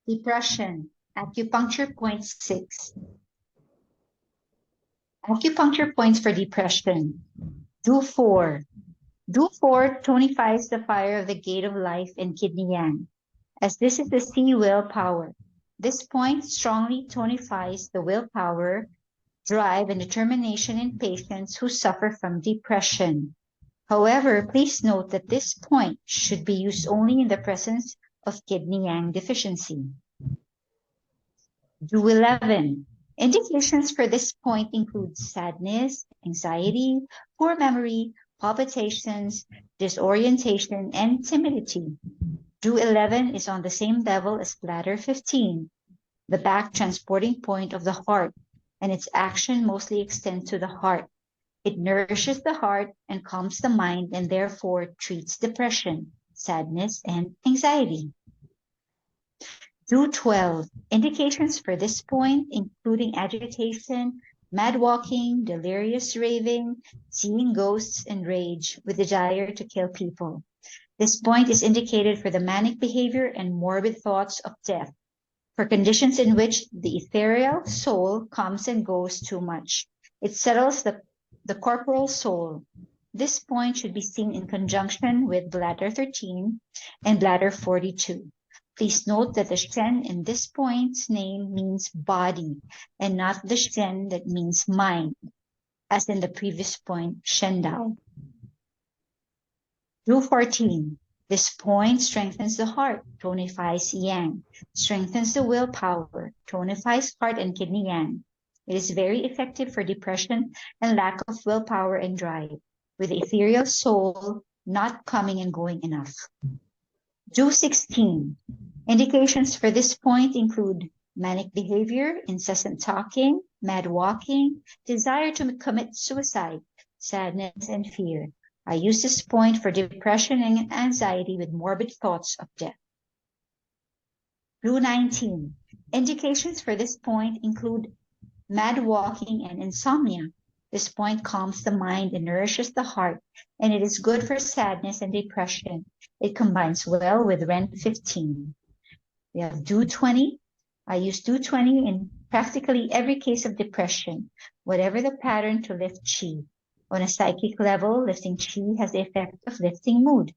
Depression, acupuncture point 6. Acupuncture points for depression. Do 4. Do 4 tonifies the fire of the gate of life and kidney yang, as this is the C willpower. This point strongly tonifies the willpower, drive, and determination in patients who suffer from depression. However, please note that this point should be used only in the presence of kidney yang deficiency. Do 11. Indications for this point include sadness, anxiety, poor memory, palpitations, disorientation, and timidity. Do 11 is on the same level as bladder 15, the back transporting point of the heart, and its action mostly extends to the heart. It nourishes the heart and calms the mind and therefore treats depression, sadness, and anxiety. Do 12. Indications for this point, including agitation, mad walking, delirious raving, seeing ghosts, and rage with desire to kill people. This point is indicated for the manic behavior and morbid thoughts of death, for conditions in which the ethereal soul comes and goes too much. It settles the corporal soul. This point should be seen in conjunction with bladder 13 and bladder 42. Please note that the Shen in this point's name means body and not the Shen that means mind, as in the previous point, Shen Dao. Do 14. This point strengthens the heart, tonifies yang, strengthens the willpower, tonifies heart and kidney yang. It is very effective for depression and lack of willpower and drive, with the ethereal soul not coming and going enough. Do 16. Indications for this point include manic behavior, incessant talking, mad walking, desire to commit suicide, sadness, and fear. I use this point for depression and anxiety with morbid thoughts of death. Do 19. Indications for this point include mad walking and insomnia. This point calms the mind and nourishes the heart, and it is good for sadness and depression. It combines well with Ren 15. We have Do 20. I use Do 20 in practically every case of depression, whatever the pattern to lift chi. On a psychic level, lifting chi has the effect of lifting mood.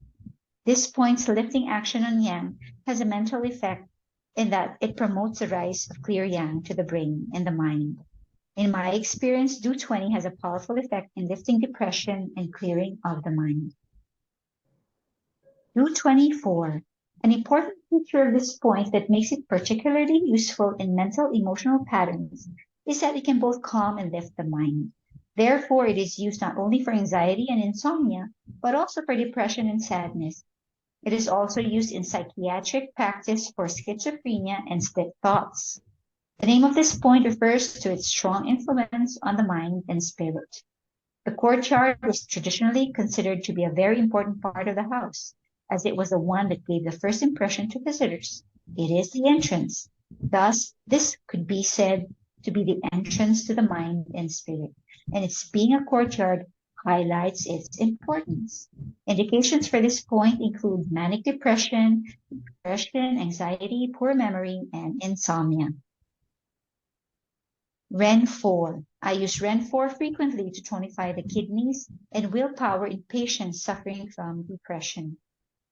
This point's lifting action on yang has a mental effect in that it promotes the rise of clear yang to the brain and the mind. In my experience, Do 20 has a powerful effect in lifting depression and clearing of the mind. Do 24. An important feature of this point that makes it particularly useful in mental emotional patterns is that it can both calm and lift the mind. Therefore, it is used not only for anxiety and insomnia, but also for depression and sadness. It is also used in psychiatric practice for schizophrenia and split thoughts. The name of this point refers to its strong influence on the mind and spirit. The courtyard was traditionally considered to be a very important part of the house, as it was the one that gave the first impression to visitors. It is the entrance. Thus, this could be said to be the entrance to the mind and spirit, and its being a courtyard highlights its importance. Indications for this point include manic depression, anxiety, poor memory, and insomnia. Ren 4. I use Ren 4 frequently to tonify the kidneys and willpower in patients suffering from depression.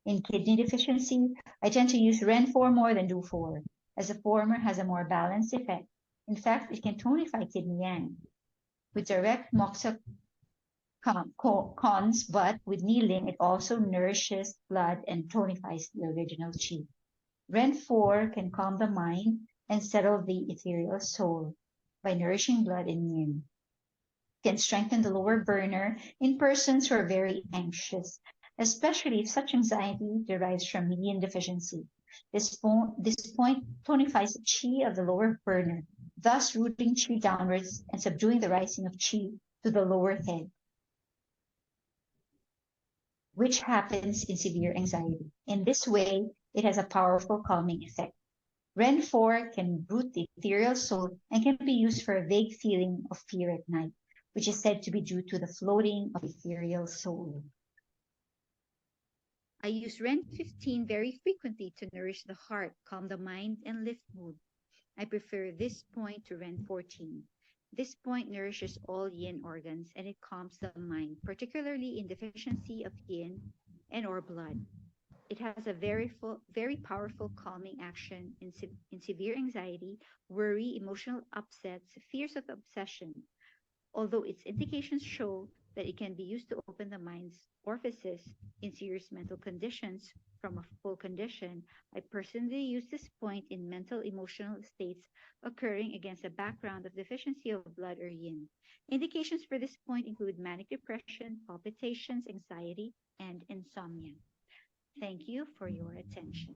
In kidney deficiency, I tend to use Ren 4 more than Do 4, as the former has a more balanced effect. In fact, it can tonify kidney yang. With direct moxa cons, but with kneeling, it also nourishes blood and tonifies the original chi. Ren 4 can calm the mind and settle the ethereal soul by nourishing blood and yin. It can strengthen the lower burner in persons who are very anxious, especially if such anxiety derives from yin deficiency. This point tonifies the chi of the lower burner, thus rooting chi downwards and subduing the rising of chi to the lower head, which happens in severe anxiety. In this way, it has a powerful calming effect. Ren 4 can root the ethereal soul and can be used for a vague feeling of fear at night, which is said to be due to the floating of ethereal soul. I use REN 15 very frequently to nourish the heart, calm the mind, and lift mood. I prefer this point to REN 14. This point nourishes all yin organs and it calms the mind, particularly in deficiency of yin and or blood. It has a very powerful calming action in severe anxiety, worry, emotional upsets, fears of obsession. Although its indications show that it can be used to open the mind's orifices in serious mental conditions from a full condition, I personally use this point in mental emotional states occurring against a background of deficiency of blood or yin. Indications for this point include manic depression, palpitations, anxiety, and insomnia. Thank you for your attention.